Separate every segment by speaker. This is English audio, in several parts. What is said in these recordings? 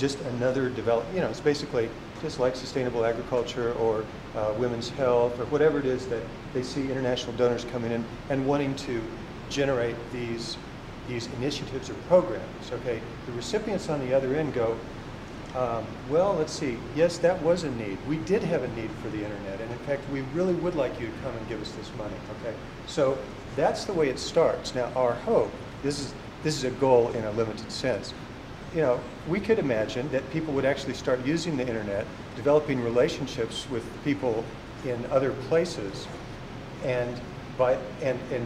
Speaker 1: just another it's basically just like sustainable agriculture or women's health or whatever it is that they see international donors coming in and wanting to generate these initiatives or programs. Okay, the recipients on the other end go, well, let's see, yes, that was a need. We did have a need for the internet, and in fact, we really would like you to come and give us this money, okay? So that's the way it starts. Now, our hope, this is a goal in a limited sense. We could imagine that people would actually start using the internet, developing relationships with people in other places, and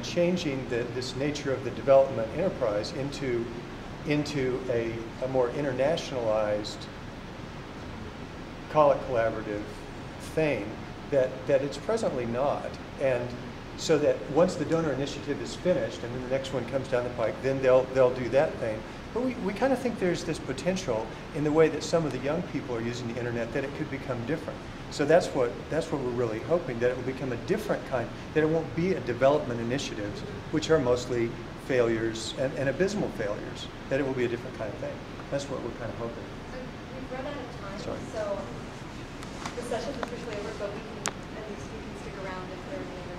Speaker 1: changing this nature of the development enterprise into a more internationalized, call it collaborative thing that it's presently not. And so that once the donor initiative is finished and then the next one comes down the pike, then they'll do that thing. But we kind of think there's this potential in the way that some of the young people are using the internet that it could become different. So that's what we're really hoping, that it will become a different kind, that it won't be a development initiatives, which are mostly failures and abysmal failures, that it will be a different kind of thing. That's what we're kind of hoping.
Speaker 2: So we've run out of time,
Speaker 1: Sorry.
Speaker 2: so the session's officially over, but at least we can stick around if there are any other.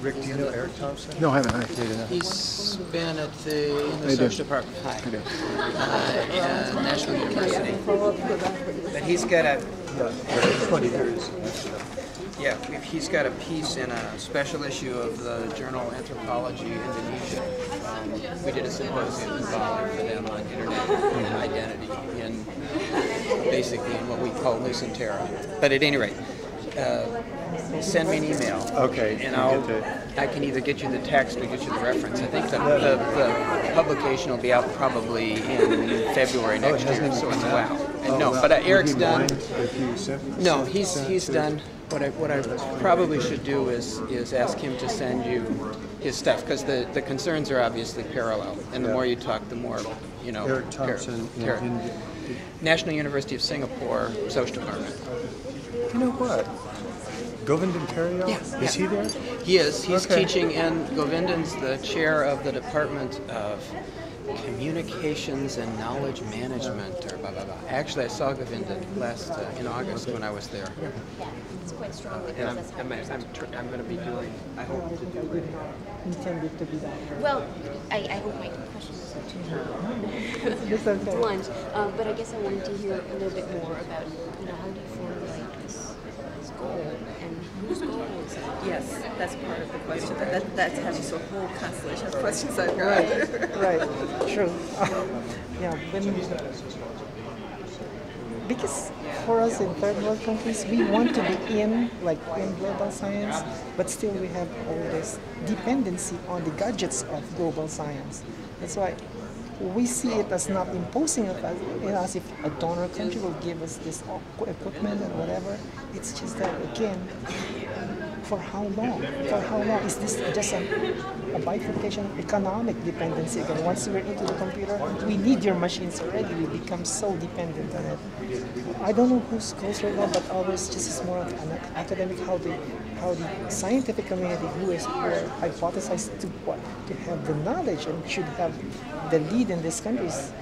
Speaker 1: Rick, do you know Eric Thompson?
Speaker 3: No, I haven't.
Speaker 4: He's been in the search department. Hi. At National University. But he's got a
Speaker 1: 20 years.
Speaker 4: he's got a piece in a special issue of the journal Anthropology Indonesia. We did a symposium involving for them on internet identity in basically in what we call Nusantara. But at any rate. Send me an email.
Speaker 1: Okay.
Speaker 4: And I can either get you the text or get you the reference. I think the publication will be out probably in February next year. So it's wow. And no, but Eric's done. No, he's done. What I probably should do is ask him to send you his stuff, because the concerns are obviously parallel. And the more you talk, the more
Speaker 1: Eric Thompson in
Speaker 4: National University of Singapore Social Department.
Speaker 1: You know what? Govindan Periyal?
Speaker 4: Yeah.
Speaker 1: Is he there?
Speaker 4: He is. He's
Speaker 1: Okay.
Speaker 4: teaching, and Govindan's the chair of the Department of Communications and Knowledge Management, or blah, blah, blah. Actually, I saw Govindan in August when I was there.
Speaker 5: Yeah, it's quite strong.
Speaker 4: And I'm going to be doing, I hope to do
Speaker 6: Intended to be that.
Speaker 5: Well, I hope my question was not too blunt, but I guess I wanted to hear a little bit more about, how do you formulate this goal and whose goal is it?
Speaker 6: Yes, that's part of the question. That has a whole constellation of questions I've got.
Speaker 7: Right, true. Because for us in third world countries, we want to be in global science, but still we have all this dependency on the gadgets of global science. That's why we see it as not imposing on us if a donor country will give us this equipment and whatever. It's just that, again, for how long? For how long? Is this just a bifurcation of economic dependency? Again, once we're into the computer, we need your machines already. We become so dependent on it. I don't know whose goals right now, but ours just is more of an academic, how the scientific community who are hypothesized to have the knowledge and should have the lead in these countries,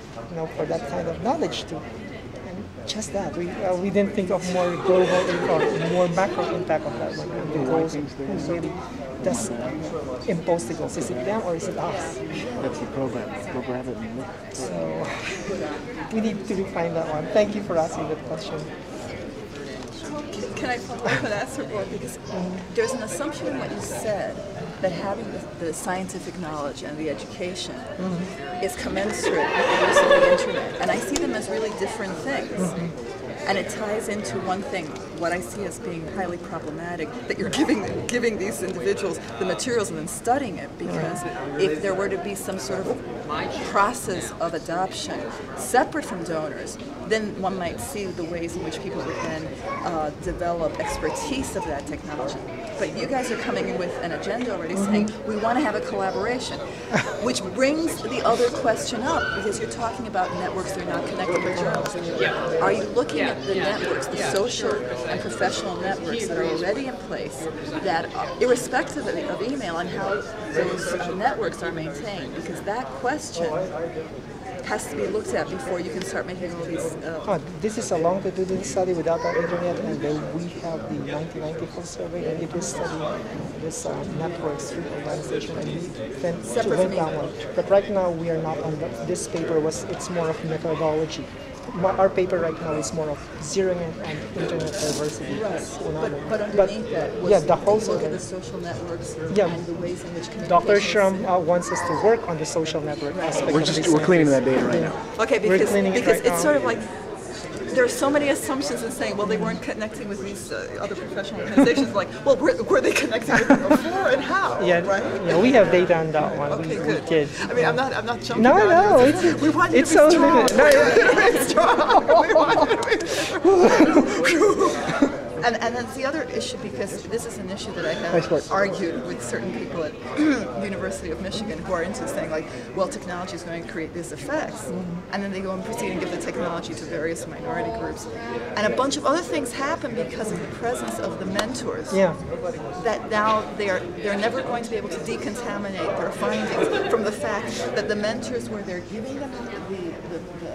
Speaker 7: for that kind of knowledge too. And just that, we didn't think of more global or more macro impact of that. The goals, who really does impose the goals? Is it them or is it us?
Speaker 3: That's the program.
Speaker 7: So we need to refine that one. Thank you for asking that question.
Speaker 6: Can I follow up on that, Sir Boyd? Because there's an assumption in what you said that having the scientific knowledge and the education is commensurate with the use of the internet. And I see them as really different things. And it ties into one thing, what I see as being highly problematic, that you're giving these individuals the materials and then studying it, because if there were to be some sort of process of adoption separate from donors, then one might see the ways in which people would then develop expertise of that technology. But you guys are coming in with an agenda already saying we want to have a collaboration, which brings the other question up, because you're talking about networks that are not connected with journals. Are you looking at the networks, the social and professional networks that are already in place, that irrespective of email, and how those networks are maintained? Because that question has to be looked at before you can start making all these...
Speaker 7: This is a longitudinal study without our internet, and then we have the 1994 survey, and it will study this networks through organization, and we then went that one. But right now we are not on this paper. It's more of methodology. Our paper right now is more of zeroing in on internet diversity.
Speaker 6: Right. But underneath that was
Speaker 7: the whole
Speaker 6: look at the social networks and the ways in which
Speaker 7: Dr. Shrum wants us to work on the social network aspect.
Speaker 3: We're cleaning that data right now.
Speaker 6: Okay, because
Speaker 7: right
Speaker 6: it's sort of like there are so many assumptions in saying, well, they weren't connecting with these other professional organizations. Like, well, were they connecting with them before and how?
Speaker 7: Yeah, we have data on that one.
Speaker 6: Okay,
Speaker 7: we
Speaker 6: good.
Speaker 7: did.
Speaker 6: I mean, I'm not jumping.
Speaker 7: No,
Speaker 6: we want you
Speaker 7: it's
Speaker 6: to be
Speaker 7: so
Speaker 6: strong.
Speaker 7: limited. No,
Speaker 6: It's strong. We want you to be strong. And that's the other issue, because this is an issue that I have argued with certain people at University of Michigan who are into saying, like, well, technology is going to create these effects, and then they go and proceed and give the technology to various minority groups, and a bunch of other things happen because of the presence of the mentors. That now they're never going to be able to decontaminate their findings from the fact that the mentors, where they're giving them the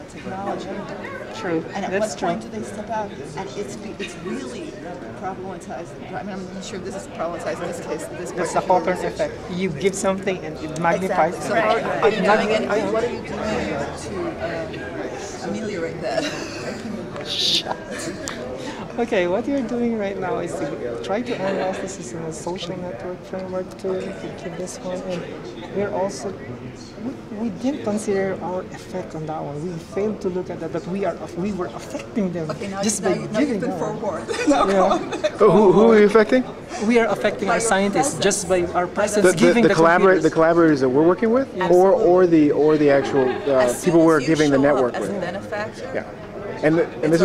Speaker 6: technology.
Speaker 7: True.
Speaker 6: And at
Speaker 7: That's
Speaker 6: what point do they step out? And it's really problematized. I mean, I'm not sure if this is problematized in this case.
Speaker 7: That's the Hawthorne effect. You give something and it magnifies.
Speaker 6: Exactly. So what are you doing to ameliorate that?
Speaker 7: Okay, what you're doing right now is to try to analyze this in a social network framework to give this one, and we're also we didn't consider our effect on that one. We failed to look at that, but we were affecting them just by giving
Speaker 6: you've been
Speaker 7: them.
Speaker 6: forewarned.
Speaker 3: Who are you affecting?
Speaker 7: We are affecting our scientists just by our presence, giving the
Speaker 3: collaborators that we're working with, or the actual people we're giving the network with.
Speaker 6: As a benefactor.
Speaker 3: Yeah. And this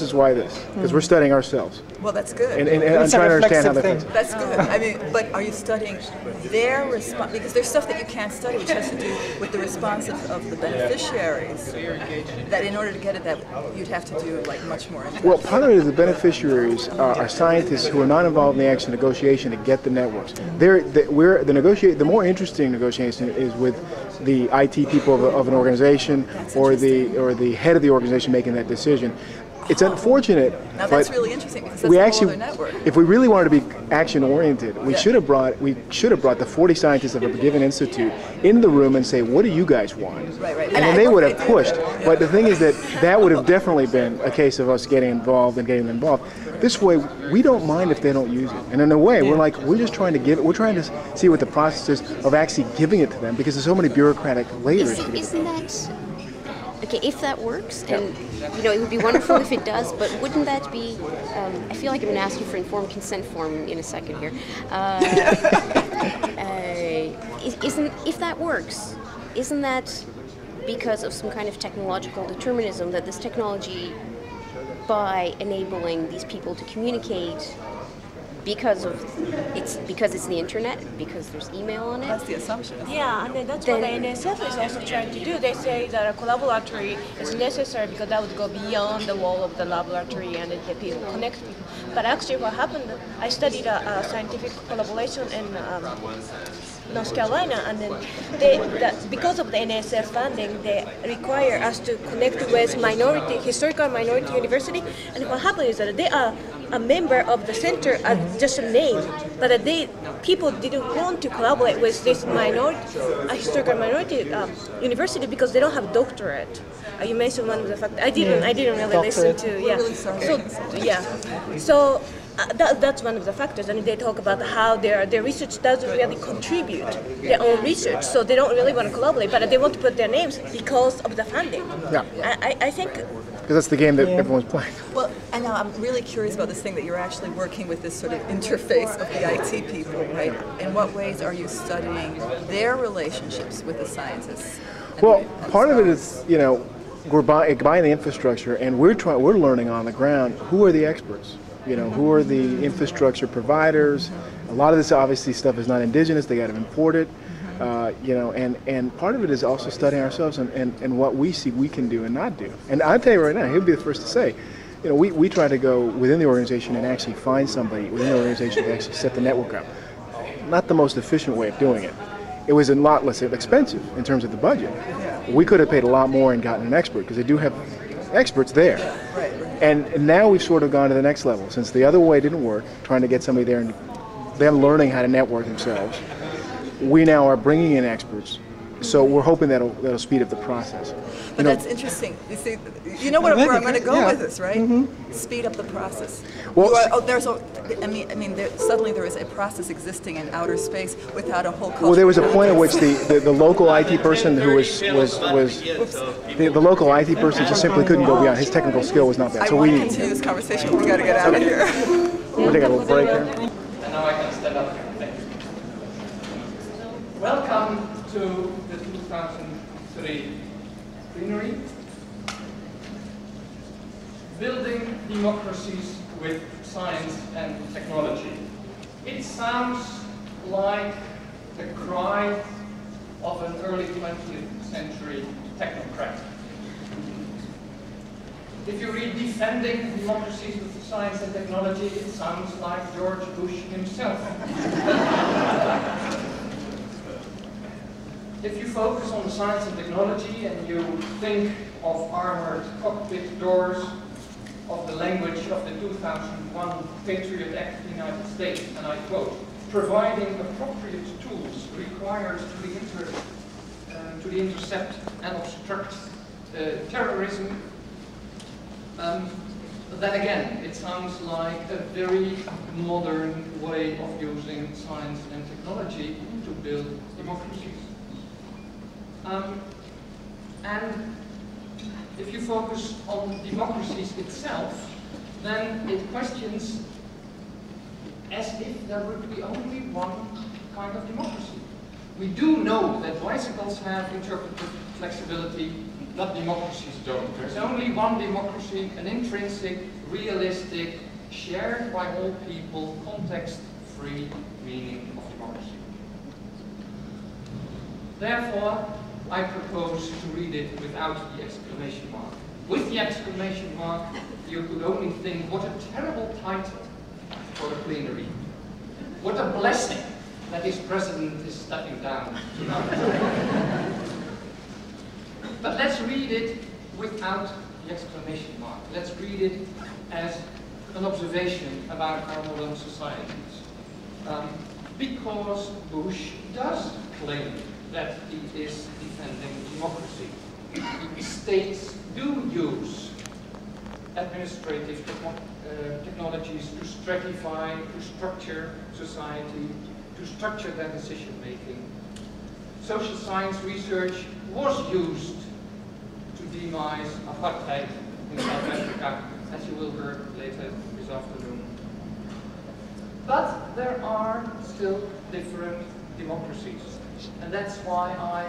Speaker 3: is why because we're studying ourselves.
Speaker 6: Well, that's good.
Speaker 3: And I'm trying to understand how that fits.
Speaker 6: That's good. I mean, but are you studying their response? Because there's stuff that you can't study, which has to do with the response of the beneficiaries. That in order to get at that, you'd have to do like much more.
Speaker 3: Well, part of it is the beneficiaries are scientists who are not involved in the actual negotiation to get the networks. The more interesting negotiation is with the IT people of an organization, or the head of the organization making that decision. It's unfortunate.
Speaker 6: Now that's really interesting, because that's
Speaker 3: we
Speaker 6: a whole
Speaker 3: actually,
Speaker 6: other network.
Speaker 3: if we really wanted to be action oriented, we should have brought the 40 scientists of a given institute in the room and say, what do you guys want?
Speaker 6: Right.
Speaker 3: And then they would have pushed. But the thing is that would have definitely been a case of us getting involved and getting them involved. This way, we don't mind if they don't use it. And in a way, we're just trying to give it. We're trying to see what the process is of actually giving it to them, because there's so many bureaucratic layers.
Speaker 5: Isn't that okay? If that works, and it would be wonderful if it does. But wouldn't that be? I feel like I'm going to ask you for informed consent form in a second here. If that works, isn't that because of some kind of technological determinism, that this technology, by enabling these people to communicate, because it's the internet, because there's email on it.
Speaker 6: That's the assumption.
Speaker 8: Yeah, and then that's what the NSF is also trying to do. They say that a collaboratory is necessary because that would go beyond the wall of the laboratory and the people connect people. But actually, what happened? I studied a scientific collaboration in North Carolina, and then because of the NSF funding, they require us to connect with historical minority university. And what happened is that they are a member of the center as just a name, but people didn't want to collaborate with this historical minority university because they don't have doctorate. You mentioned one of the factors. I didn't really listen to. Yeah.
Speaker 6: Really sorry.
Speaker 8: So that's one of the factors, and they talk about how their research doesn't really contribute their own research, so they don't really want to collaborate, but they want to put their names because of the funding.
Speaker 3: Yeah.
Speaker 8: I think.
Speaker 3: Because that's the game that everyone's playing.
Speaker 6: Well, and now I'm really curious about this thing that you're actually working with this sort of interface of the IT people, right? In what ways are you studying their relationships with the scientists?
Speaker 3: Well, part of it is, you know, we're buying the infrastructure, and we're learning on the ground who are the experts. You know, who are the infrastructure providers? A lot of this obviously stuff is not indigenous; they got to import it. You know, and part of it is also studying ourselves and what we see we can do and not do. And I'll tell you right now, he'll be the first to say, you know, we try to go within the organization and actually find somebody within the organization to actually set the network up. Not the most efficient way of doing it. It was a lot less expensive in terms of the budget. We could have paid a lot more and gotten an expert, because they do have experts there. And now we've sort of gone to the next level. Since the other way didn't work, trying to get somebody there and them learning how to network themselves, we now are bringing in experts. So we're hoping that'll speed up the process.
Speaker 6: But that's interesting. You see, you know where I'm going to go with this, right? Speed up the process.
Speaker 3: Well,
Speaker 6: suddenly there is a process existing in outer space without a whole culture.
Speaker 3: Well, there was a point at which the local IT person who was the local IT person just simply couldn't go beyond. His technical skill was not that.
Speaker 6: I
Speaker 3: So
Speaker 6: want
Speaker 3: we
Speaker 6: to continue this conversation, but we got to get out of here.
Speaker 3: We'll take a little break here.
Speaker 9: And now I can stand up here. Thank you. Welcome to the 2003 Plenary. Building democracies with science and technology. It sounds like the cry of an early 20th century technocrat. If you read Defending Democracies with Science and Technology, it sounds like George Bush himself. If you focus on science and technology and you think of armored cockpit doors, of the language of the 2001 Patriot Act of the United States, and I quote, providing appropriate tools required to the intercept and obstruct terrorism, then again, it sounds like a very modern way of using science and technology to build democracies. And if you focus on democracies itself, then it questions as if there would be only one kind of democracy. We do know that bicycles have interpretive flexibility, but democracies don't. There's only one democracy, an intrinsic, realistic, shared by all people, context-free meaning of democracy. Therefore, I propose to read it without the exclamation mark. With the exclamation mark, you could only think, what a terrible title for the plenary. What a blessing that his president is stepping down tonight. But let's read it without the exclamation mark. Let's read it as an observation about our modern societies. Because Bush does claim that he is defending democracy. States do use administrative technologies to stratify, to structure society, to structure their decision-making. Social science research was used to demise apartheid in South Africa, as you will hear later this afternoon. But there are still different democracies. And that's why I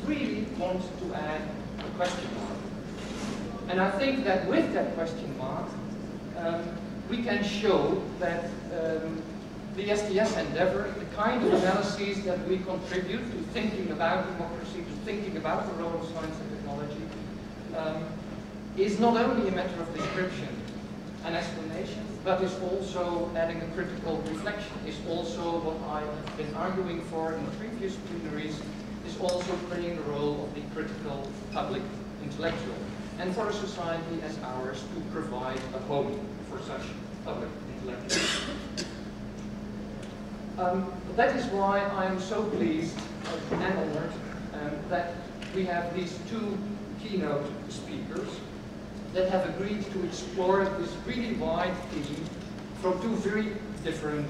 Speaker 9: really want to add a question mark. And I think that with that question mark, we can show that the STS endeavor, the kind of analyses that we contribute to thinking about democracy, to thinking about the role of science and technology, is not only a matter of description and explanation, but is also adding a critical reflection, is also what I have been arguing for in previous plenaries, is also playing the role of the critical public intellectual, and for a society as ours to provide a home for such public intellectuals. That is why I am so pleased and honored that we have these two keynote speakers that have agreed to explore this really wide theme from two very different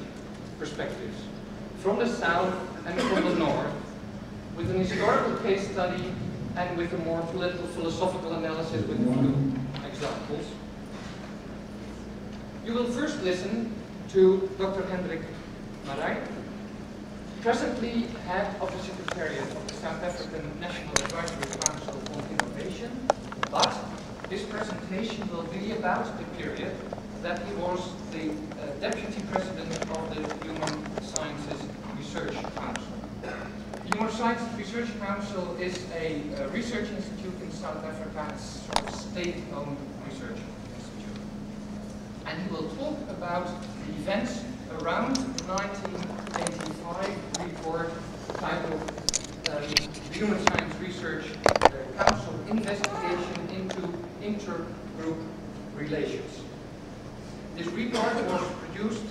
Speaker 9: perspectives. From the south and from the north, with an historical case study and with a more political philosophical analysis with a few examples. You will first listen to Dr. Hendrik Marij, presently head of the Secretariat of the South African National Advisory Council on Innovation, but his presentation will be about the period that he was the Deputy President of the Human Sciences Research Council. The Human Sciences Research Council is a research institute in South Africa, it's sort of state-owned research institute. And he will talk about the events around the 1985 report titled the Human Science Research Council Investigation into Intergroup Relations. This report was produced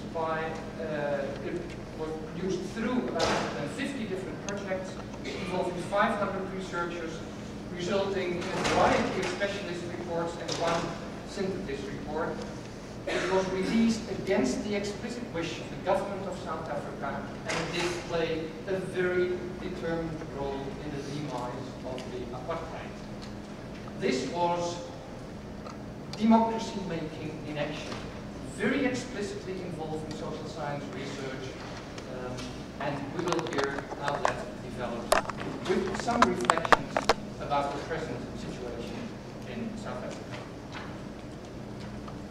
Speaker 9: through about 50 different projects involving 500 researchers, resulting in a variety of specialist reports and one synthesis report. It was released against the explicit wish of the government of South Africa, and it did play a very determined role in the demise of the apartheid. This was democracy making in action, very explicitly involving social science research, and we will hear how that developed with some reflections about the present situation in South Africa.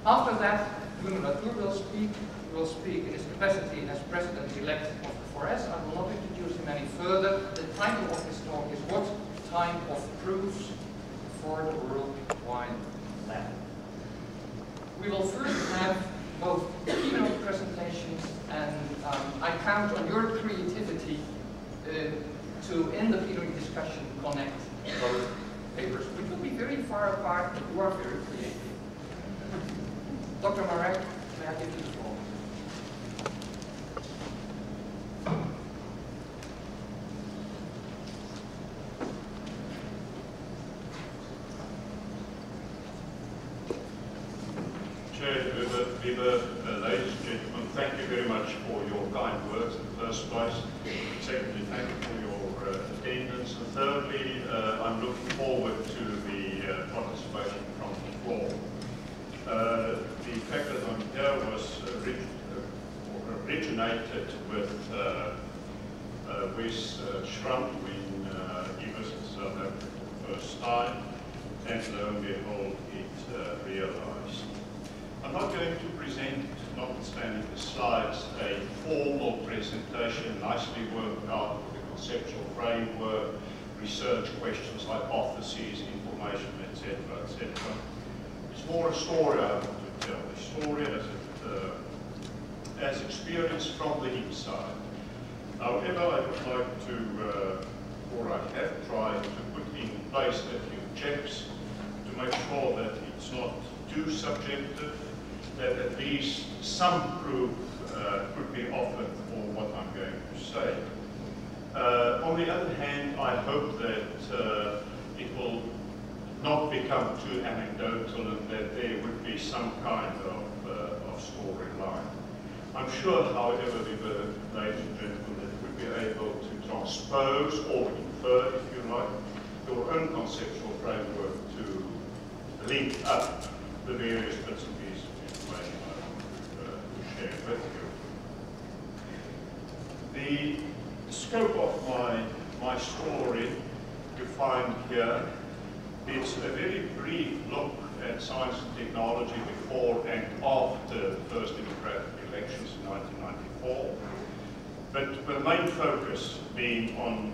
Speaker 9: After that, Bruno will speak in his capacity as President-elect of the 4S. I will not introduce him any further. The title of his talk is What Time of Proofs for the Worldwide Lab. We will first have both keynote presentations, and I count on your creativity to, in the plenary discussion, connect both papers, which will be very far apart, but you are very creative. Dr. Marij, may I give you the floor?
Speaker 10: Chair, ladies and gentlemen, thank you very much for your kind words in the first place. Secondly, thank you for your attendance. And thirdly, I'm looking forward to the participation from the floor. The fact that I'm here was originated with Wes Schramm when he visited South Africa for the first time, and lo and behold, it realized. I'm not going to present, notwithstanding the slides, a formal presentation nicely worked out with a conceptual framework, research questions, hypotheses, information, etc., etc. It's more a story I want to tell, a story as experienced from the inside. However, I would like to, or I have tried to put in place a few checks to make sure that it's not too subjective, that at least some proof could be offered for what I'm going to say. On the other hand, I hope that it will not become too anecdotal and that there would be some kind of storyline. I'm sure, however, ladies and gentlemen, that you would be able to transpose or infer, if you like, your own conceptual framework to link up the various bits and pieces of information I want to share with you. The scope of my story you find here. It's a very brief look at science and technology before and after the first democratic elections in 1994, but the main focus being on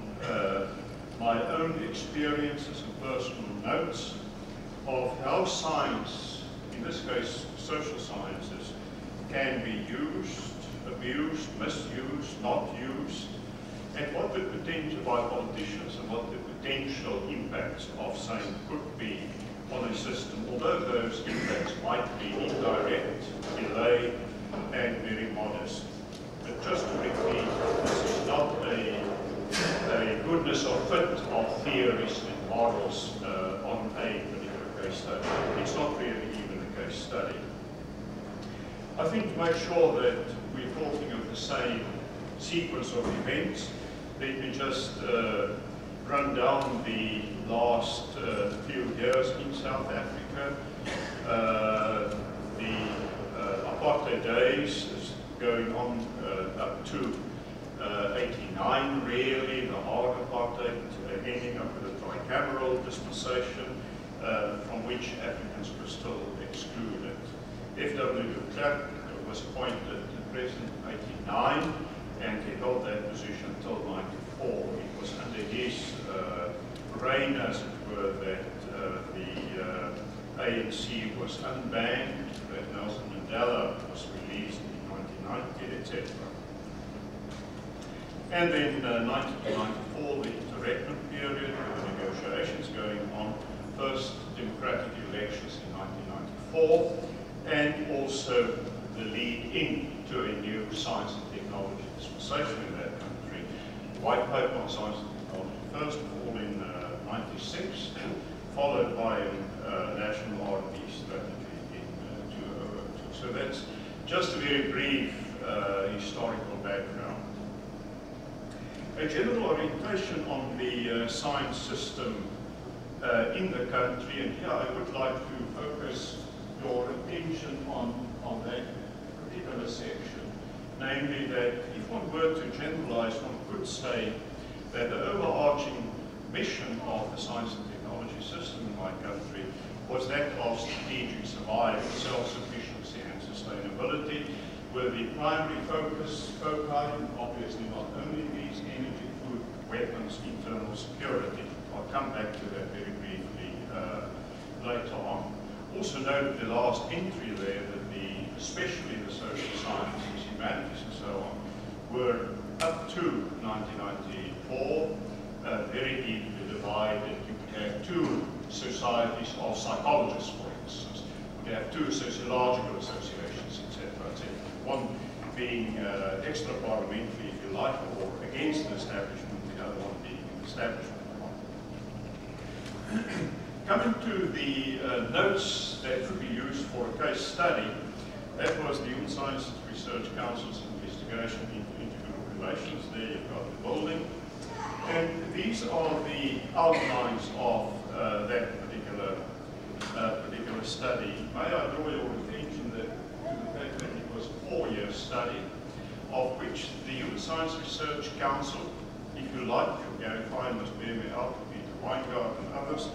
Speaker 10: my own experiences and personal notes of how science, in this case social sciences, can be used, abused, misused, not used, and what the potential by politicians and what the potential impacts of science could be on a system, although those impacts might be indirect, delayed, and very modest. But just to repeat, this is not a goodness or fit of theories and models on a particular case study. It's not really even a case study. I think to make sure that we're talking of the same sequence of events, let me just run down the last few years in South Africa. The apartheid days is going on up to 89, really, the hard apartheid, ending up with a tricameral dispensation from which Africans were still excluded. F.W. de Klerk was appointed president in 89, and he held that position until 94. It was under his reign, as it were, that the ANC was unbanned, that Nelson Mandela was released in 1990, etc. And then 1994, the interregnum period, with the negotiations going on, first democratic elections in 1994, and also the lead in to a new science and technology dispensation in that country. White paper on science and technology, first of all in 96, followed by a national R&D strategy in 2002. So that's just a very brief historical background. A general orientation on the science system in the country, and here I would like to focus your attention on that particular section, namely that if one were to generalize, one could say that the overarching mission of the science and technology system in my country was that of strategic survival, self-sufficiency and sustainability, with the primary foci, obviously not only these energy, food, weapons, internal security. I'll come back to that very briefly later on. Also note the last entry there that especially the social sciences, humanities and so on, were up to 1994 very deeply divided. You could have two societies of psychologists, for instance. You could have two sociological associations, etc., etc. One being extra-parliamentary, if you like, or against the establishment, the other one being an establishment one. Coming to the notes that could be used for a case study, that was the Human Sciences Research Council's investigation into intergroup relations. There you've got the building. And these are the outlines of that particular study. May I draw your attention to the fact that it was a 4-year study, of which the Human Science Research Council, if you like, Gary Fine must bear me out, Peter Weingart and others,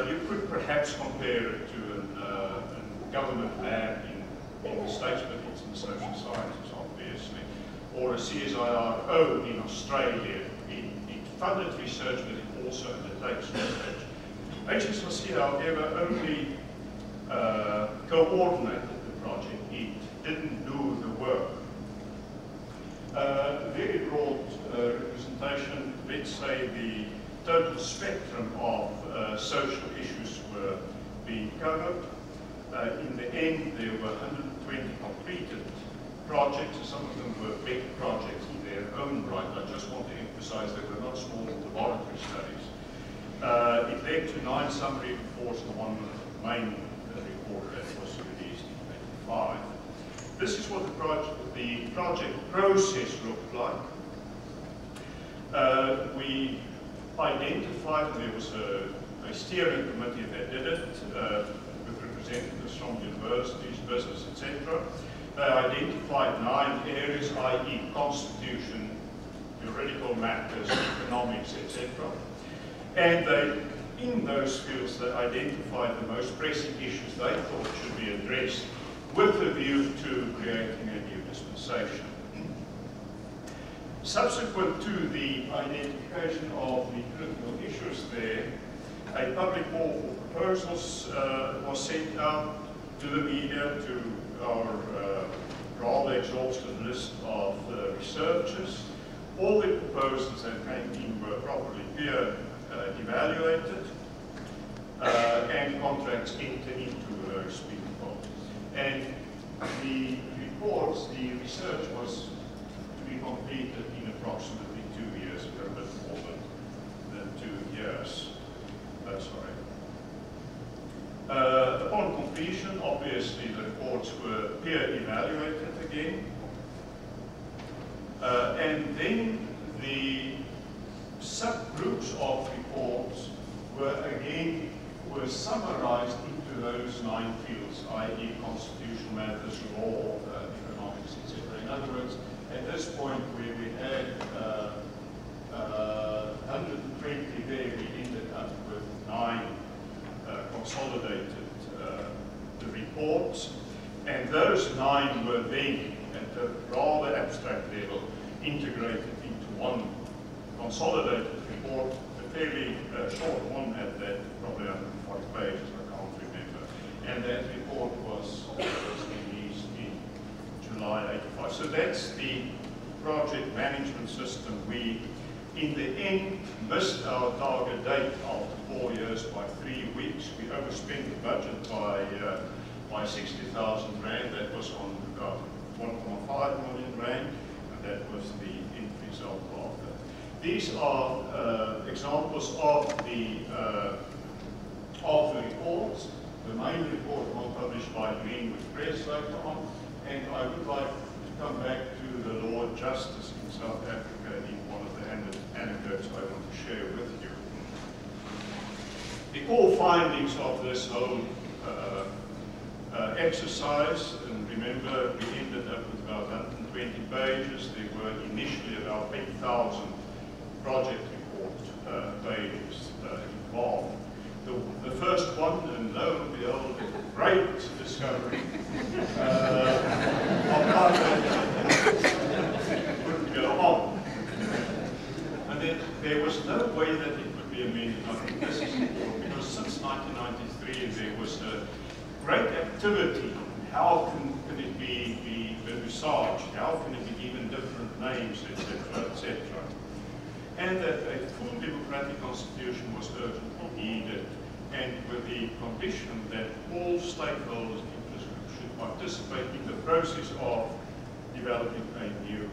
Speaker 10: you could perhaps compare it to a government lab in the States, but it's in social sciences, obviously, or a CSIRO in Australia. It funded research, but it also undertakes research. HSRC, however, only coordinated the project. It didn't do the work. Very broad representation, let's say the total spectrum of social issues were being covered. In the end, there were 120 completed projects, and some of them were big projects in their own right. I just want to emphasize they were not small laboratory studies. It led to 9 summary reports and 1 main report that was released in 1995. This is what the project process looked like. We identified, there was a steering committee that did it, with representatives from universities, business, etc. They identified 9 areas, i.e. constitution, juridical matters, economics, etc. And in those fields, they identified the most pressing issues they thought should be addressed with a view to creating a new dispensation. Subsequent to the identification of the critical issues there, a public call for proposals was sent out to the media, to our rather exhaustive list of researchers. All the proposals that came in were properly peer evaluated and contracts entered into those people. And the reports, the research was to be completed in approximately 2 years, a little bit more than 2 years. Sorry. Upon completion, obviously the reports were peer evaluated again. And then the subgroups of reports were again were summarized into those 9 fields, i.e. constitutional matters, law, economics, etc. In other words, at this point where we had 120 there, we ended up with 9 consolidated reports, and those 9 were then, at a rather abstract level, integrated into one consolidated report, a fairly short one at that, probably 140 pages, I can't remember. And that report was released in July 85. So that's the project management system. We, in the end, missed our target date after 4 years by 3 weeks. We overspent the budget by 60,000 Rand. That was on about 1.5 million Rand, and that was the end result of that. These are examples of the reports. The main report was published by Greenwood Press later on, and I would like to come back to the law of justice in South Africa in one of the anecdotes I want to share with you. The core findings of this whole exercise, and remember we ended up with about 120 pages. There were initially about 8,000 project report pages involved. The first one, and lo and behold, a great discovery of how that couldn't go on. And then there was no way that it could be amended. I think this is important because since 1993 there was a great activity. How can it be envisaged? How can it be given different names, etc., etc.? And that a full democratic constitution was urgently needed, and with the condition that all stakeholders in this group should participate in the process of developing a new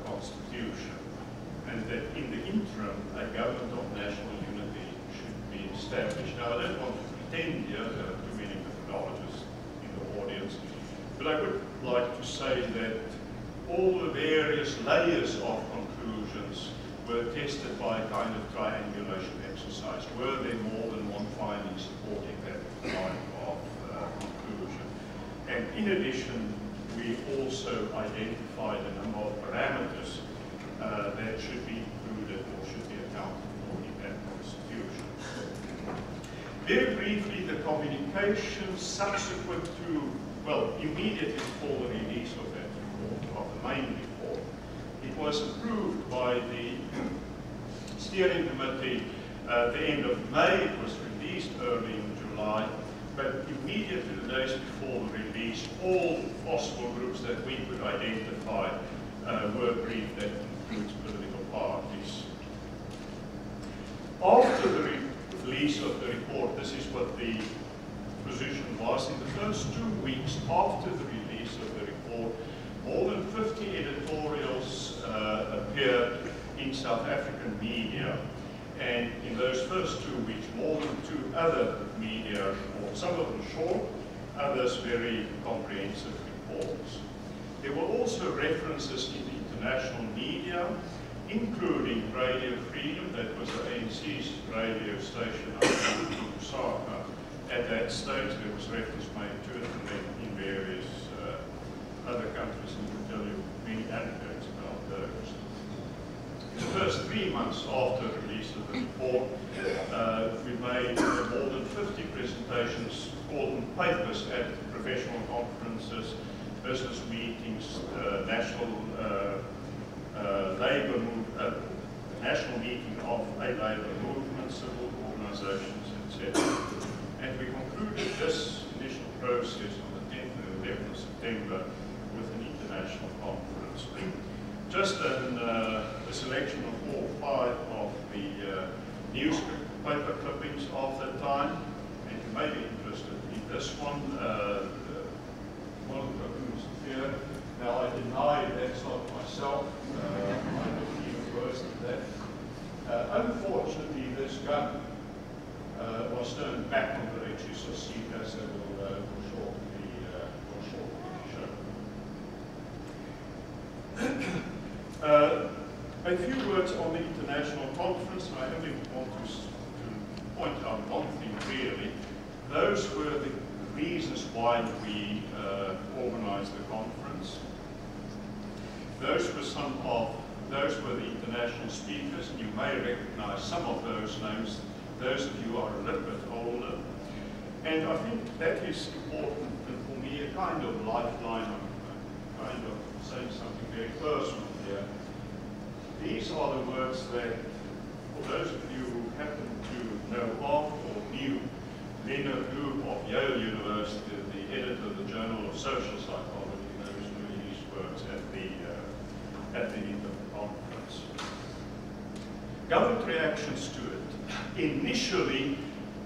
Speaker 10: constitution, and that in the interim a government of national unity should be established. Now, I don't want to pretend here, there are too many methodologists in the audience, but I would like to say that all the various layers of conclusions were tested by a kind of triangulation exercise. Were there more than one finding supporting that kind of conclusion? And in addition, we also identified a number of parameters that should be included or should be accounted for in that constitution. Very briefly, the communication subsequent to, well, immediately before the release of that report, of the main report, it was approved by the steering committee at the end of May. It was released early in July, but immediately the days before the release, all possible groups that we could identify were briefed. That includes political parties. After the release of the report, this is what the position was. In the first 2 weeks after the release of the report, more than 50 editorials appeared in South African media. And in those first 2 weeks, more than 2 other media reports, some of them short, others very comprehensive reports. There were also references in the international media, including Radio Freedom, that was the ANC's radio station in Lusaka. At that stage, there was reference made to it, and then in various other countries, and we'll tell you many anecdotes about those. In the first 3 months after the release of the report, we made more than 50 presentations, called them papers, at professional conferences, business meetings, national national meeting of a labour movement, civil organisations, etc. And we concluded this initial process on the 10th and 11th of September with an international conference. Just a selection of 4 or 5 of the newspaper clippings of that time, and you may be interested in this one. One of the cartoons here. Now, I deny that's not myself. I look even worse than that. Unfortunately, this gun was turned back on the edges of seat, as I will shortly show. A few words on the international conference. I only want to point out one thing really. those were the reasons why we organized the conference. Those were the international speakers, and you may recognize some of those names. Those of you who are a little bit older. And I think that is important, and for me, a kind of lifeline. I'm kind of saying something very personal here. These are the words that, for those of you who happen to know of or knew Leonard Group of Yale University, the editor of the Journal of Social Psychology, knows these words at the end of the conference. Government reactions to it. Initially,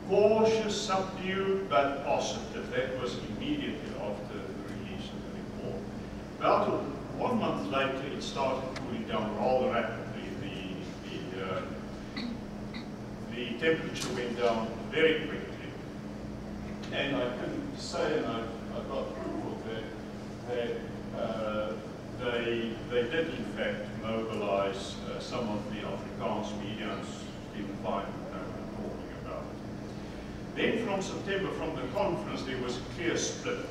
Speaker 10: cautious, subdued, but positive. That was immediately after the release of the report. About 1 month later, it started cooling down rather rapidly. The temperature went down very quickly. And I can say, and I've got proof of that, they did in fact mobilize some of the Afrikaans media, and Stephen Fine talking about it. Then from September, from the conference, there was a clear split.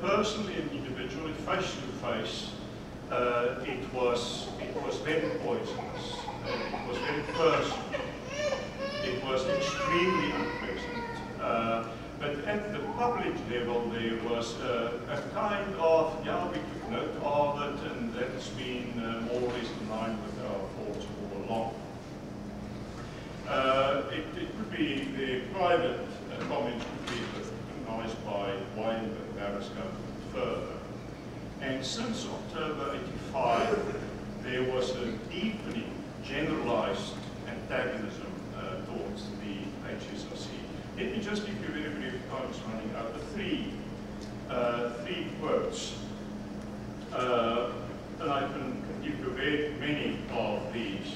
Speaker 10: Personally and individually, face to face, it was very poisonous. It was very personal. It was extremely unpleasant. But at the public level, there was a kind of, yeah, we took note of it, and that's been more or less in line with our thoughts all along. It could be, the private comments could be recognized by Weinberg, Paris government further. And since October 85, there was a deepening, generalized antagonism towards the HSRC. Let me just give you a very brief, time is running out, three quotes. And I can give you very many of these.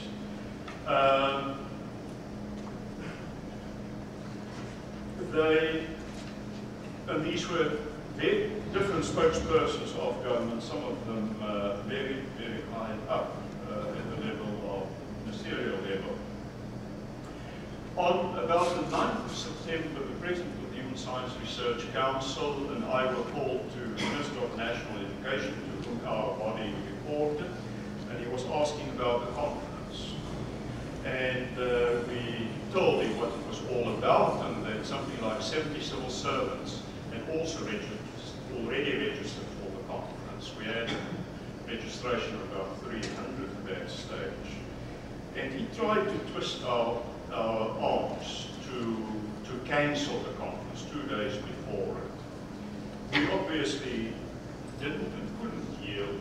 Speaker 10: And these were very different spokespersons of government, some of them very, very high up at the level of ministerial level. On about the 9th of September, the President of the Human Science Research Council and I were called to the Minister of National Education, to whom our body reported, and he was asking about the conference. And we told him what it was all about, and that something like 70 civil servants had also already registered for the conference. We had registration of about 300 at that stage. And he tried to twist our arms to cancel the conference 2 days before it. We obviously didn't and couldn't yield.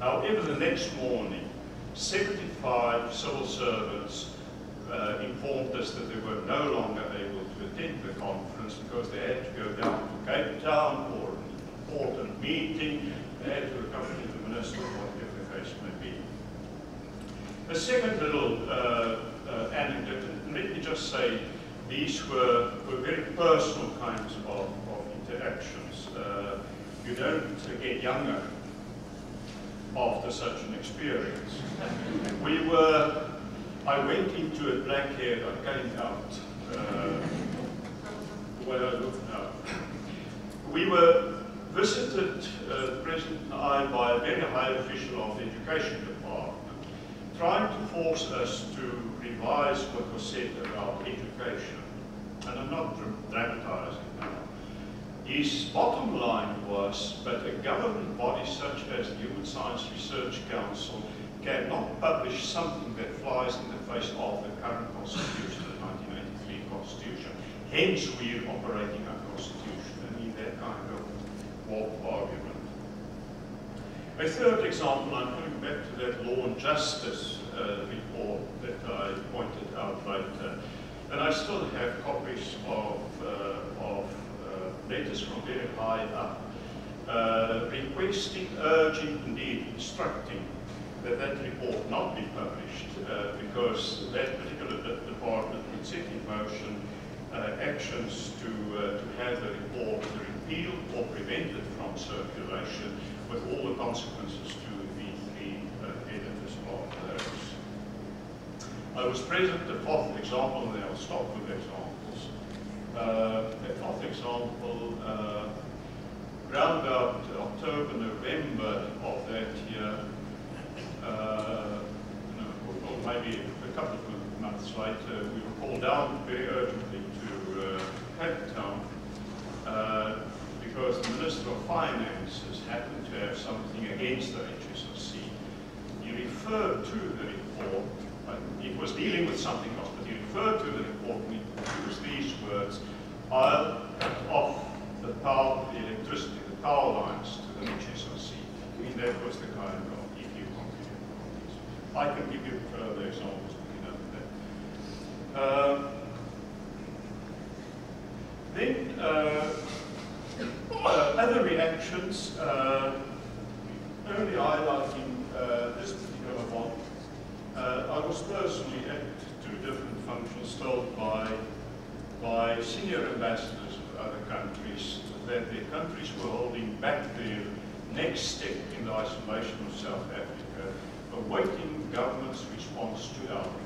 Speaker 10: However, the next morning, 75 civil servants informed us that they were no longer able to attend the conference because they had to go down to Cape Town for an important meeting. They had to accompany the minister, whatever the case may be. A second little anecdote, and let me just say, these were very personal kinds of interactions. You don't get younger after such an experience. I went into a black-haired, I came out the way I look now. We were visited, the President and I, by a very high official of the Education Department, trying to force us to revise what was said about education. And I'm not dramatizing now. His bottom line was, but a government body such as the Human Science Research Council cannot publish something that flies in the face of the current Constitution, the 1983 Constitution. Hence, we are operating our Constitution. I mean, that kind of warped argument. A third example, I'm coming back to that Law and Justice report that I pointed out later. And I still have copies of letters from very high up, requesting, urging, indeed instructing that report not be published because that particular department would set in motion actions to have the report repealed or prevented from circulation, with all the consequences to the three editors of those. I was present at the fourth example, and I'll stop with examples. For example, around about October, November of that year, or maybe a couple of months later, we were called down very urgently to Cape Town because the Minister of Finances happened to have something against the HSRC. He referred to the report, he was dealing with something else, but he referred to the report and he used these words: I'll cut off the power, the electricity, the power lines to the HSRC. I mean, that was the kind of EU computing. I can give you further examples, Then other reactions, only highlighting this particular one. I was personally at two different functions told by senior ambassadors of other countries that their countries were holding back their next step in the isolation of South Africa, awaiting the government's response to our report.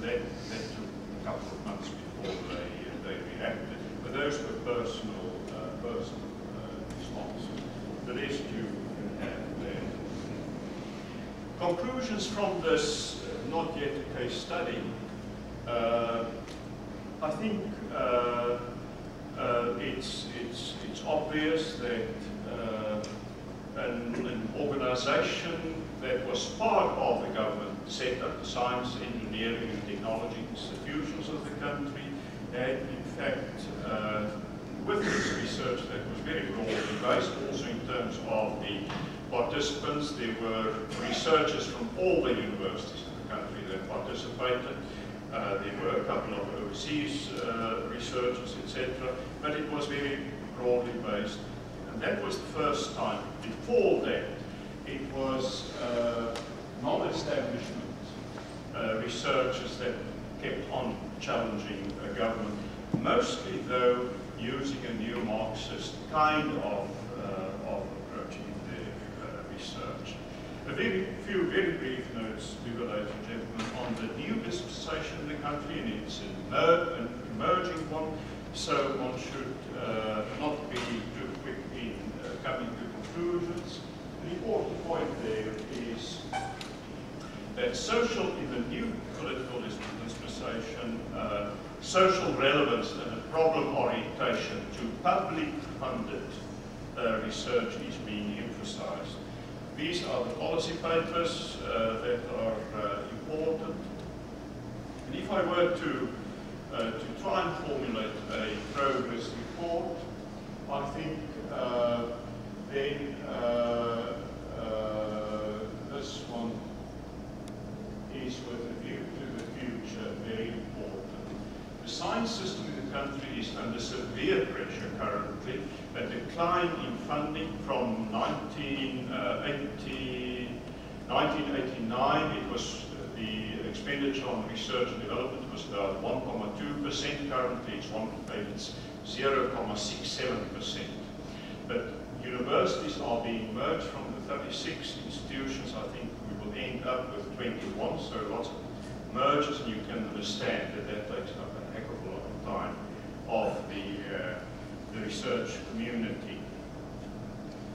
Speaker 10: That took a couple of months before they reacted, but those were personal responses. The rest you can have there. Conclusions from this, not yet a case study, I think it's obvious that an organization that was part of the government set up, the science, engineering and technology institutions of the country, had in fact with this research that was very broadly based, also in terms of the participants. There were researchers from all the universities in the country that participated. There were a couple of overseas researchers, etc. But it was very broadly based. And that was the first time. Before that, it was non-establishment researchers that kept on challenging the government, mostly though using a new Marxist kind of approach in their research. A very few very brief notes, ladies and gentlemen, on the new dispensation in the country, and it's an emerging one, so one should not be too quick in coming to conclusions. The important point there is that in the new political dispensation, social relevance and a problem orientation to public-funded research is being emphasized. These are the policy papers that are important. And if I were to try and formulate a progress report, I think then this one is with a view to the future very important. The science system in the country is under severe pressure currently. A decline in funding from 1989, it was the expenditure on research and development was about 1.2%. Currently it's 0.67%. But universities are being merged from the 36 institutions. I think we will end up with 21, so lots of mergers, and you can understand that that takes up a heck of a lot of time of the research community.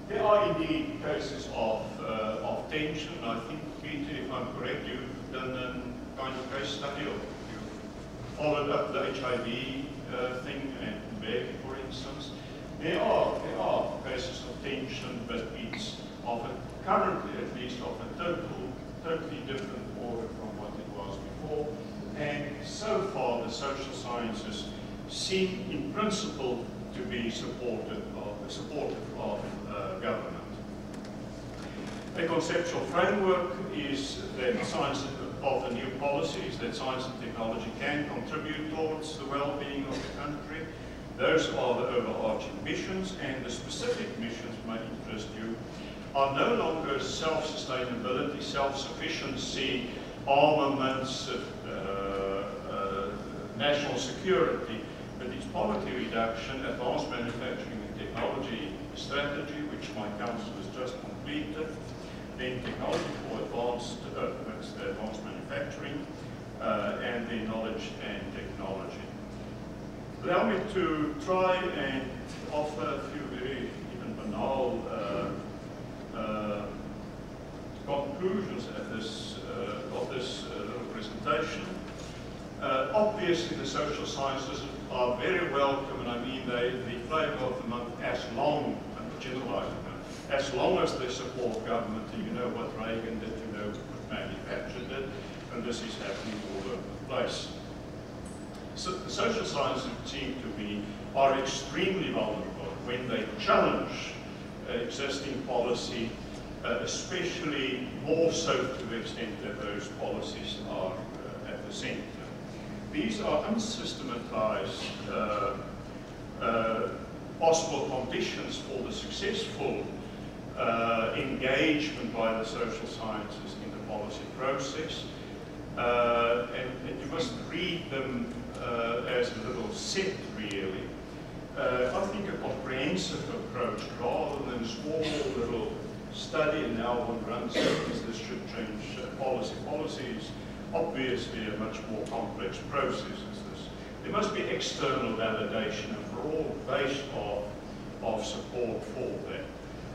Speaker 10: There are indeed cases of tension. I think, Peter, if I'm correct, you've done a kind of case study, or you've followed up the HIV thing and Beck, for instance. There are cases of tension, but it's currently at least of a totally different order from what it was before. And so far, the social sciences seem, in principle, to be supportive of government. A conceptual framework is that science of the new policies, that science and technology can contribute towards the well-being of the country. Those are the overarching missions, and the specific missions may interest you are no longer self-sustainability, self-sufficiency, armaments, national security, but it's poverty reduction, advanced manufacturing and technology strategy, which my council has just completed, then technology for advanced manufacturing, and then knowledge and technology. Allow me to try and offer a few very even banal conclusions of this little presentation. Obviously, the social sciences are very welcome, and I mean the flavour of the month, as long, I'm generalising now, as long as they support government. You know what Reagan did, you know what manufactured it, and this is happening all over the place. So the social sciences, it seems to me, are extremely vulnerable when they challenge existing policy, especially more so to the extent that those policies are at the centre. These are unsystematized possible conditions for the successful engagement by the social sciences in the policy process. And you must read them as a little set, really. I think a comprehensive approach rather than a small little study, and now one runs things, this should change policy. Policy is obviously a much more complex process as this. There must be external validation, a broad base of support for that.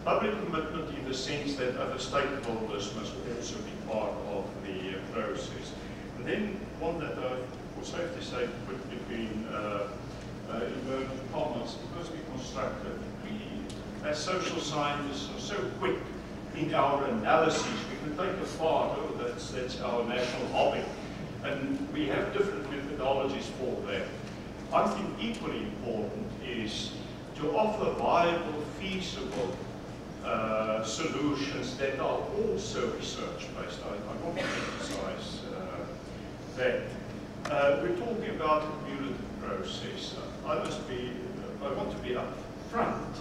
Speaker 10: Public commitment in the sense that other stakeholders must also be part of the process. And then one that I would safely say put between inverted commas, it must be constructive. We, as social scientists, are so quick in our analyses. We can take apart, oh, that's our national hobby. And we have different methodologies for that. I think equally important is to offer viable, feasible solutions that are also research-based. I want to emphasize that. We're talking about a cumulative process. I want to be upfront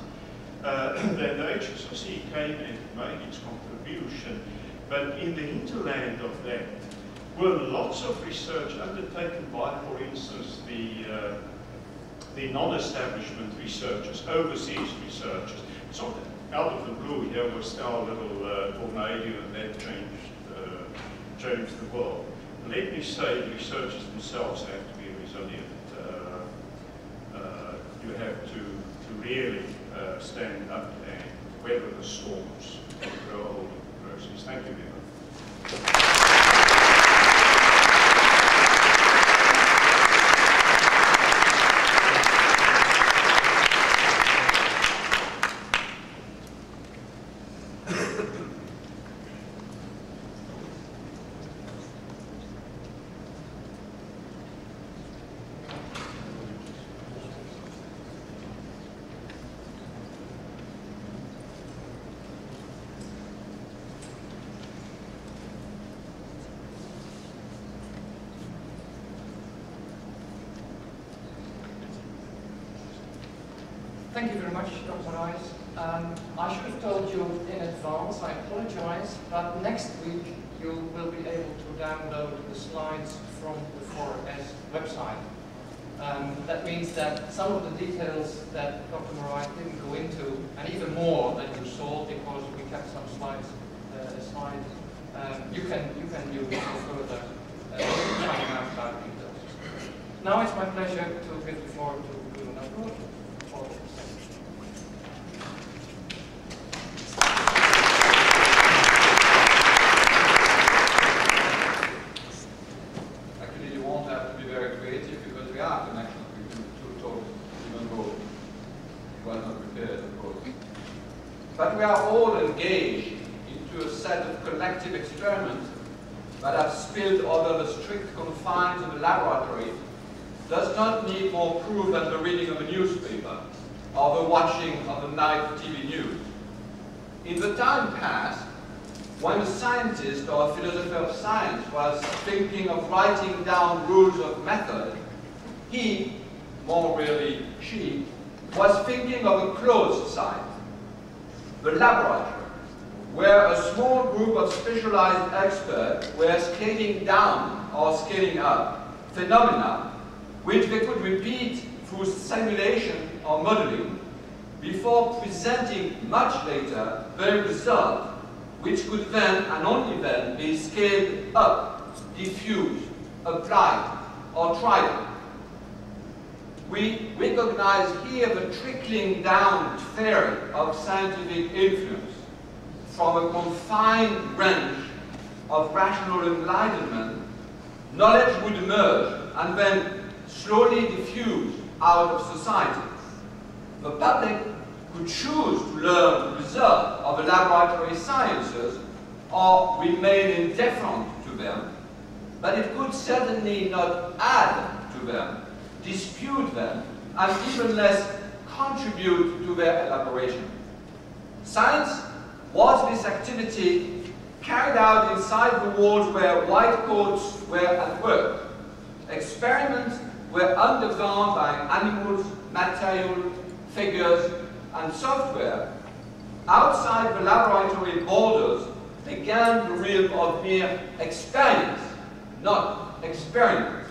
Speaker 10: that the HSRC came and made its contribution, but in the hinterland of that were lots of research undertaken by, for instance, the non-establishment researchers, overseas researchers. It's not out of the blue here was our little tornado, and that changed the world. Let me say, the researchers themselves have to be resilient. You have to really stand up and weather the storms and grow old in the process. Thank you very much.
Speaker 9: Thank you very much, Dr. Rice. I should have told you in advance, I apologize, but next week you will be able to download the slides from the 4S website. That means that some of the details that Dr. Morais didn't go into, and even more that you saw because we kept some slides aside, you can use for further finding out about details. Now it's my pleasure to give the floor to Bruno.
Speaker 11: But we are all engaged into a set of collective experiments that have spilled over the strict confines of the laboratory does not need more proof than the reading of a newspaper or the watching of the night TV news. In the time past, when a scientist or a philosopher of science was thinking of writing down rules of method, he, more really she, was thinking of a closed site, the laboratory, where a small group of specialized experts were scaling down or scaling up phenomena which they could repeat through simulation or modeling before presenting much later the result, which could then and only then be scaled up, diffused, applied, or tried. we recognize here the trickling down theory of scientific influence from a confined branch of rational enlightenment. Knowledge would emerge and then slowly diffuse out of society. The public could choose to learn the result of the laboratory sciences or remain indifferent to them, but it could certainly not add to them, dispute them, and even less contribute to their elaboration. Science was this activity carried out inside the walls where white coats were at work. Experiments were undergone by animals, material, figures, and software. Outside the laboratory borders began the realm of mere experience, not experiment.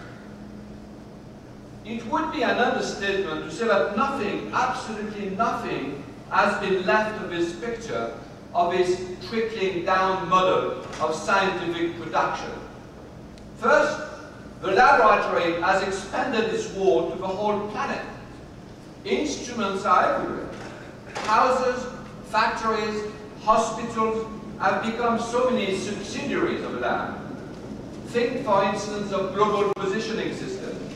Speaker 11: It would be an understatement to say that nothing, absolutely nothing, has been left of this picture of this trickling down model of scientific production. First, the laboratory has expanded its wall to the whole planet. Instruments are everywhere. Houses, factories, hospitals have become so many subsidiaries of the lab. Think, for instance, of global positioning systems.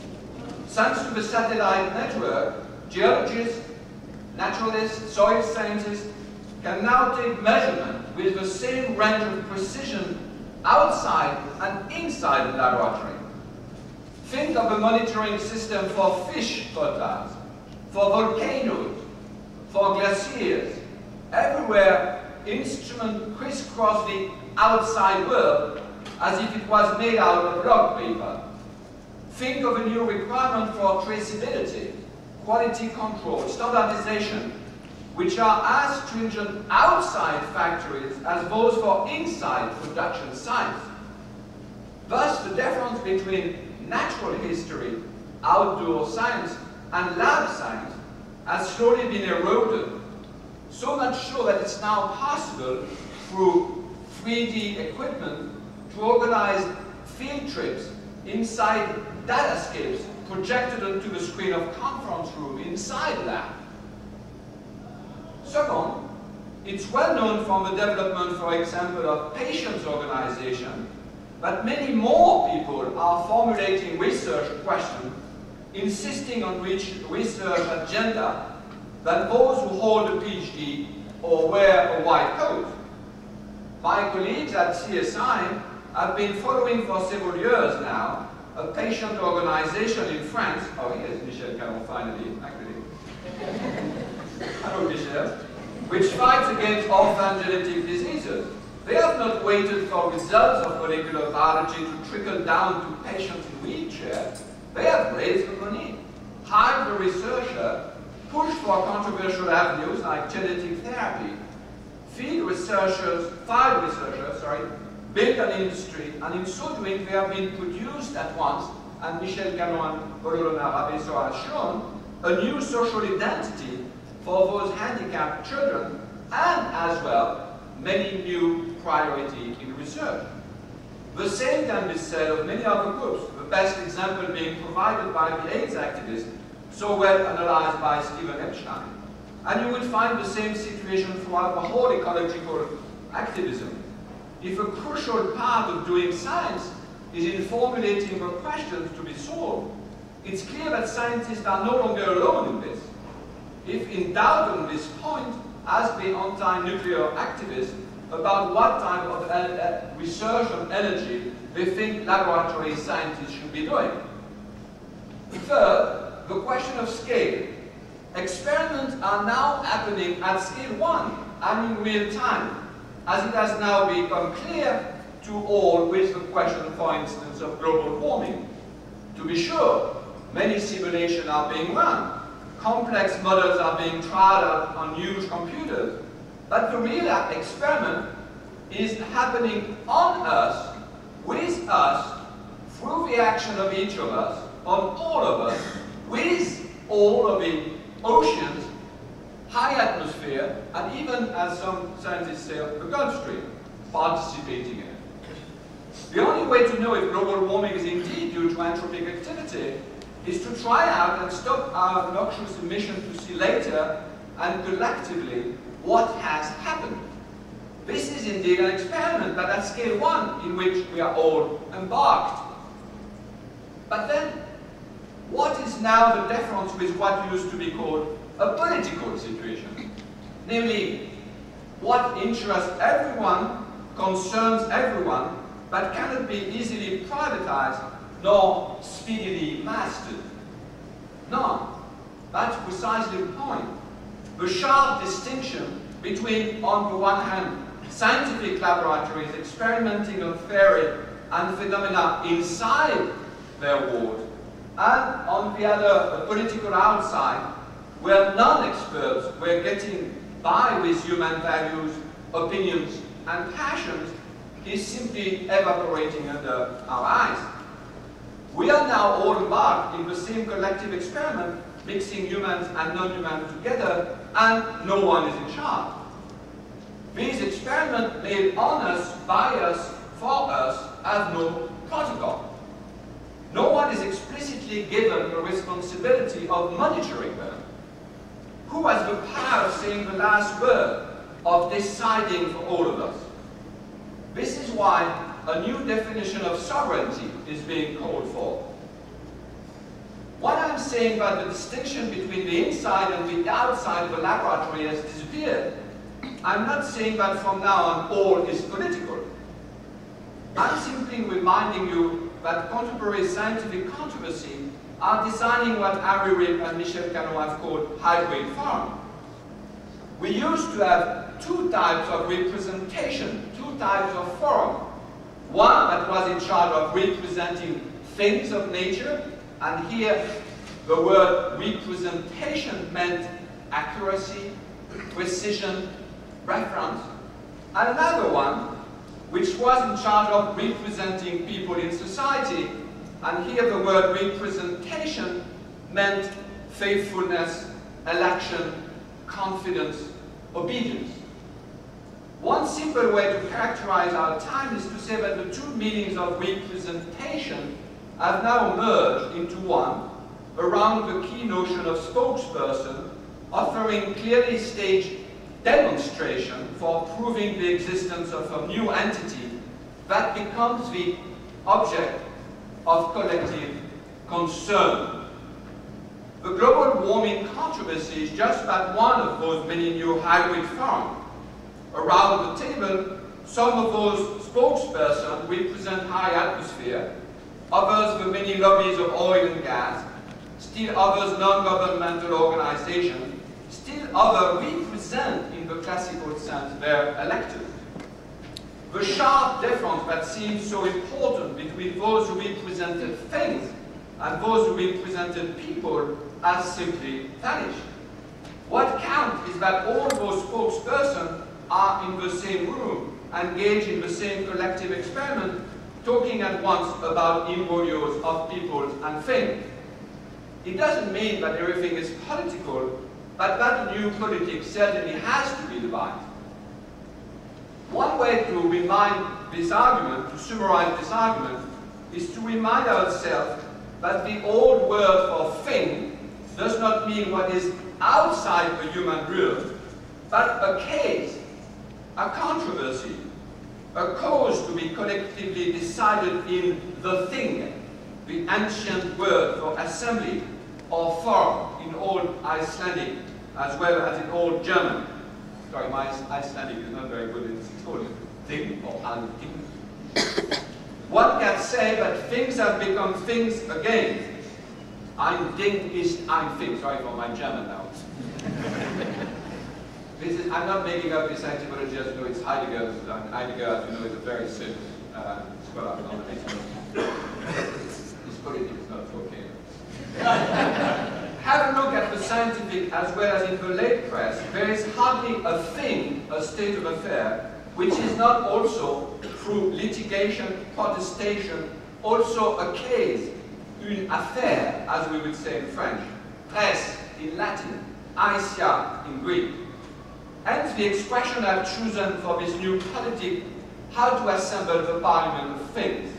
Speaker 11: Thanks to the satellite network, geologists, naturalists, soil scientists can now take measurement with the same range of precision outside and inside the laboratory. Think of a monitoring system for fish photos, for volcanoes, for glaciers. Everywhere, instruments crisscross the outside world as if it was made out of log paper. Think of a new requirement for traceability, quality control, standardization, which are as stringent outside factories as those for inside production sites. Thus, the difference between natural history, outdoor science, and lab science has slowly been eroded, so much so that it's now possible through 3D equipment to organize field trips inside datascapes projected onto the screen of conference room inside lab. Second, it's well known from the development, for example, of patients' organization, that many more people are formulating research questions, insisting on research agenda than those who hold a PhD or wear a white coat. My colleagues at CSI have been following for several years now a patient organization in France. Oh, here's Michel Caron finally, actually. Hello, Michel. Which fights against orphan genetic diseases. They have not waited for results of molecular biology to trickle down to patients in wheelchairs. They have raised the money, hired the researcher, pushed for controversial avenues like genetic therapy, field researchers, built an industry, and in so doing they have been produced at once, and Michel Caron and Rabesso has shown, a new social identity for those handicapped children, and as well, many new priorities in research. The same can be said of many other groups, the best example being provided by the AIDS activists, so well analyzed by Stephen Epstein. And you will find the same situation throughout the whole ecological activism. If a crucial part of doing science is in formulating the questions to be solved, it's clear that scientists are no longer alone in this. If in doubt on this point, ask the anti-nuclear activists about what type of research and energy they think laboratory scientists should be doing. Third, the question of scale. Experiments are now happening at scale 1 and in real time, as it has now become clear to all with the question, for instance, of global warming. To be sure, many simulations are being run. Complex models are being tried out on huge computers. But the real experiment is happening on us, with us, through the action of each of us, on all of us, with all of the oceans, high atmosphere, and even, as some scientists say, the Gulf Stream, participating in it. The only way to know if global warming is indeed due to anthropic activity is to try out and stop our noxious emission to see later and collectively what has happened. This is indeed an experiment, but at scale 1, in which we are all embarked. But then, what is now the difference with what used to be called a political situation? Namely, what interests everyone, concerns everyone, but cannot be easily privatized nor speedily mastered. No, that's precisely the point. The sharp distinction between, on the one hand, scientific laboratories experimenting on theory and phenomena inside their ward, and on the other, a political outside, where non-experts were getting by with human values, opinions, and passions, is simply evaporating under our eyes. We are now all embarked in the same collective experiment, mixing humans and non-humans together, and no one is in charge. These experiments made on us, by us, for us, have no protocol. No one is explicitly given the responsibility of monitoring them. Who has the power of saying the last word, of deciding for all of us? This is why a new definition of sovereignty is being called for. What I'm saying about the distinction between the inside and the outside of a laboratory has disappeared, I'm not saying that from now on all is political. I'm simply reminding you that contemporary scientific controversy are designing what Harry Ripp and Michel Cano have called hybrid form. We used to have two types of representation, two types of forum. One that was in charge of representing things of nature, and here the word representation meant accuracy, precision, reference. And another one which was in charge of representing people in society, and here the word representation meant faithfulness, election, confidence, obedience. One simple way to characterize our time is to say that the two meanings of representation have now merged into one around the key notion of spokesperson, offering clearly staged demonstration for proving the existence of a new entity that becomes the object of collective concern. The global warming controversy is just about one of those many new hybrid forms. Around the table, some of those spokespersons represent high atmosphere, others the many lobbies of oil and gas, still others non-governmental organizations, still others represent, in the classical sense, their elected. The sharp difference that seems so important between those who represented things and those who represented people has simply vanished. What counts is that all those spokespersons are in the same room, engaged in the same collective experiment, talking at once about imbroglios of people and things. It doesn't mean that everything is political, but that new politics certainly has to be divided. One way to remind this argument, to summarize this argument, is to remind ourselves that the old word for thing does not mean what is outside the human realm, but a case, a controversy, a cause to be collectively decided in the thing, the ancient word for assembly or form in Old Icelandic as well as in Old German. Sorry, my Icelandic is not very good. It's called thing or an thing. One can say that things have become things again. Ein Ding ist ein Thing. Sorry for my German now. I'm not making up this etymology, as you know, it's Heidegger. And Heidegger, as you know, is a very serious scholar of his politics is not okay. Have a look at the scientific as well as in the lay press. There is hardly a thing, a state of affair, which is not also, through litigation, protestation, also a case, une affaire, as we would say in French, presse in Latin, aesia in Greek. Hence the expression I've chosen for this new politic, how to assemble the parliament of things.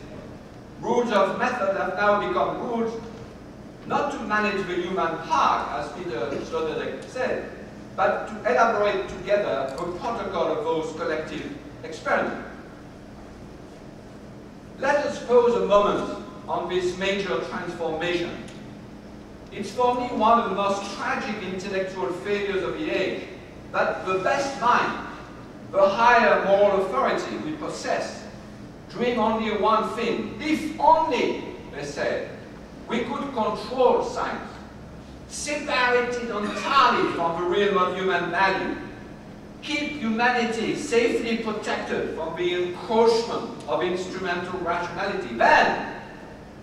Speaker 11: Rules of method have now become rules not to manage the human heart, as Peter Sloterdijk said, but to elaborate together a protocol of those collective experiments. Let us pause a moment on this major transformation. It's for me one of the most tragic intellectual failures of the age that the best mind, the higher moral authority we possess, dream only of one thing. If only, they said, we could control science, separate it entirely from the realm of human value, keep humanity safely protected from the encroachment of instrumental rationality, then,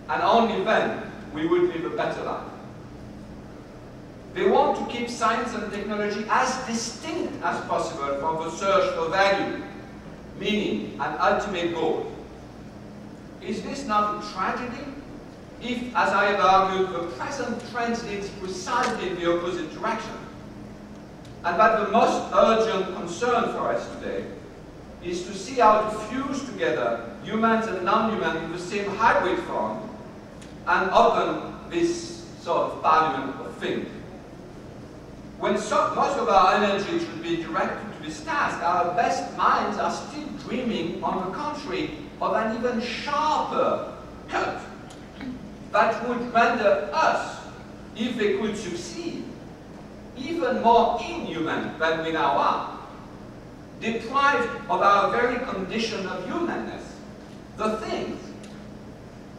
Speaker 11: and only then, we would live a better life. They want to keep science and technology as distinct as possible from the search for value, meaning, and ultimate goal. Is this not a tragedy? If, as I have argued, the present trend leads precisely in the opposite direction, and that the most urgent concern for us today is to see how to fuse together humans and non-human in the same hybrid form and open this sort of parliament of things. When most of our energy should be directed to this task, our best minds are still dreaming, on the contrary, of an even sharper cut that would render us, if they could succeed, even more inhuman than we now are, deprived of our very condition of humanness, the things,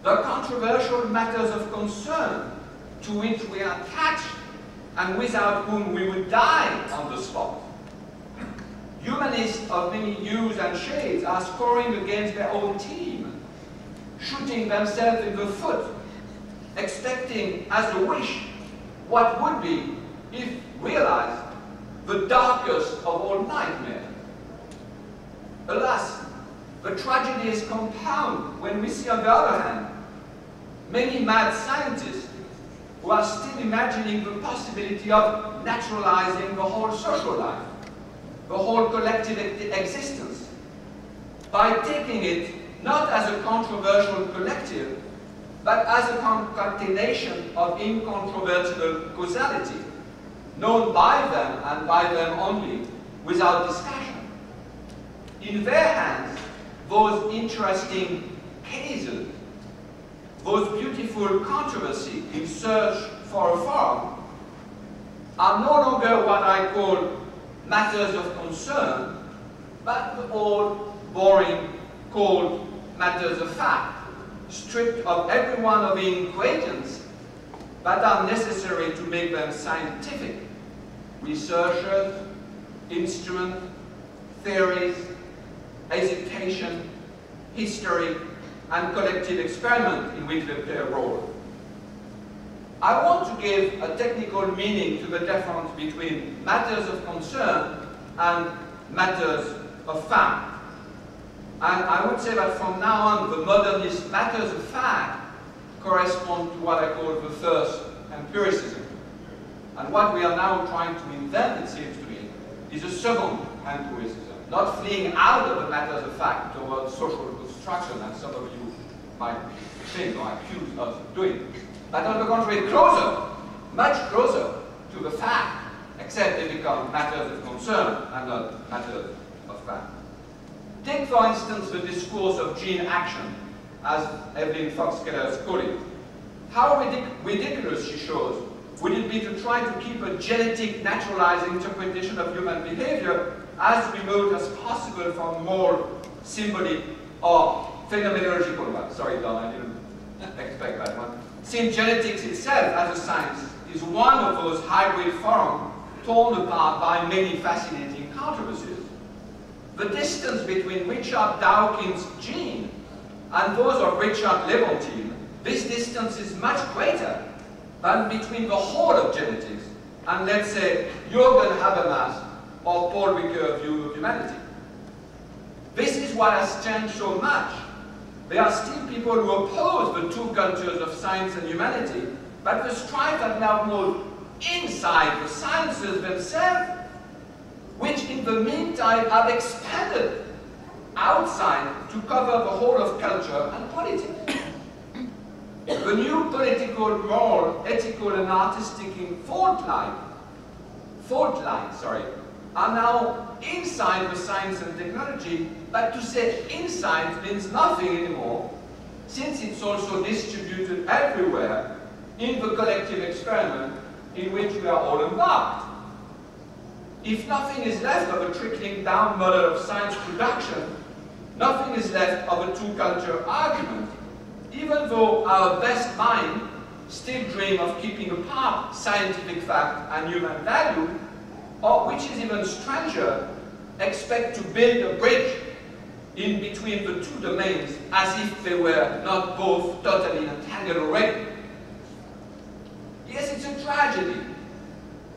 Speaker 11: the controversial matters of concern to which we are attached and without whom we would die on the spot. Humanists of many hues and shades are scoring against their own team, shooting themselves in the foot, expecting as a wish what would be, if realized, the darkest of all nightmares. Alas, the tragedy is compound when we see, on the other hand, many mad scientists who are still imagining the possibility of naturalizing the whole social life, the whole collective existence, by taking it not as a controversial collective, but as a concatenation of incontrovertible causality, known by them and by them only, without discussion. In their hands, those interesting cases, those beautiful controversies in search for a form, are no longer what I call matters of concern, but the old, boring, cold matters of fact, stripped of every one of the ingredients that are necessary to make them scientific. Researchers, instruments, theories, hesitation, history, and collective experiment in which they play a role. I want to give a technical meaning to the difference between matters of concern and matters of fact. And I would say that from now on, the modernist matters of fact correspond to what I call the first empiricism. And what we are now trying to invent, it seems to me, is a second empiricism, not fleeing out of the matters of fact towards social construction, as some of you might think or accuse us of doing, but on the contrary, closer, much closer to the fact, except they become matters of concern and not matters of fact. Take, for instance, the discourse of gene action, as Evelyn Fox-Keller has called it. How ridiculous, she shows, would it be to try to keep a genetic, naturalized interpretation of human behavior as remote as possible from more symbolic or phenomenological one. Sorry, Don, I didn't expect that one. Since genetics itself, as a science, is one of those hybrid forms torn apart by many fascinating controversies. The distance between Richard Dawkins' gene and those of Richard Levantine, this distance is much greater than between the whole of genetics and, let's say, Jürgen Habermas or Paul Ricoeur's view of humanity. This is what has changed so much. There are still people who oppose the two cultures of science and humanity, but the strife has now moved inside the sciences themselves, which in the meantime have expanded outside to cover the whole of culture and politics. The new political, moral, ethical, and artistic fault lines, are now inside the science and technology, but to say inside means nothing anymore, since it's also distributed everywhere in the collective experiment in which we are all embarked. If nothing is left of a trickling down model of science production, nothing is left of a two-culture argument, even though our best mind still dream of keeping apart scientific fact and human value, or which is even stranger, expect to build a bridge in between the two domains as if they were not both totally entangled already. Yes, it's a tragedy,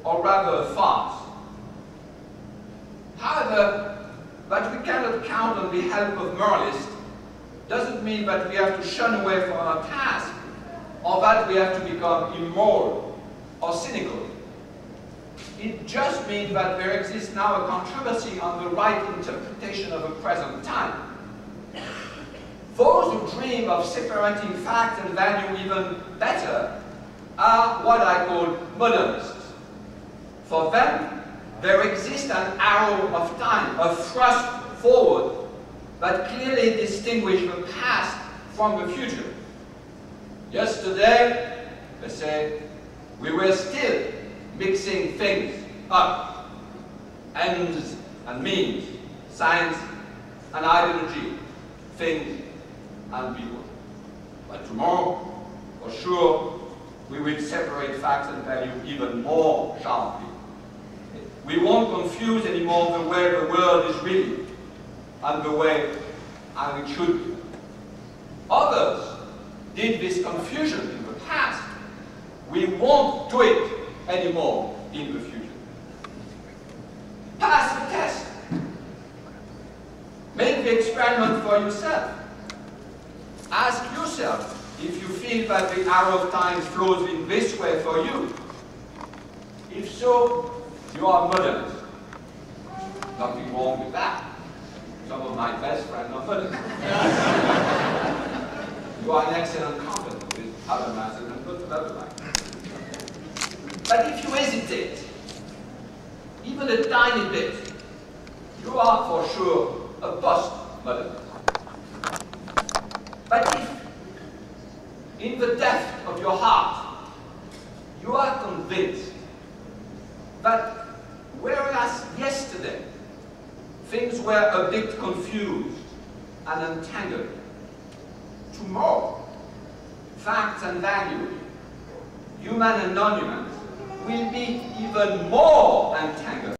Speaker 11: or rather a farce. However, that we cannot count on the help of moralists doesn't mean that we have to shun away from our task, or that we have to become immoral or cynical. It just means that there exists now a controversy on the right interpretation of a present time. Those who dream of separating fact and value even better are what I call modernists. For them, there exists an arrow of time, a thrust forward, that clearly distinguishes the past from the future. Yesterday, they say, we were still mixing things up, ends and means, science and ideology, things and people. But tomorrow, for sure, we will separate facts and value even more sharply. We won't confuse anymore the way the world is really and the way it should be. Others did this confusion in the past. We won't do it anymore in the future. Pass the test. Make the experiment for yourself. Ask yourself if you feel that the arrow of time flows in this way for you. If so, you are modernist. Nothing wrong with that. Some of my best friends are modernists. You are an excellent complement with other matters and good other matters. But if you hesitate, even a tiny bit, you are for sure a post-modernist. But if, in the depth of your heart, you are convinced that whereas yesterday things were a bit confused and entangled, tomorrow facts and value, human and non-human, will be even more entangled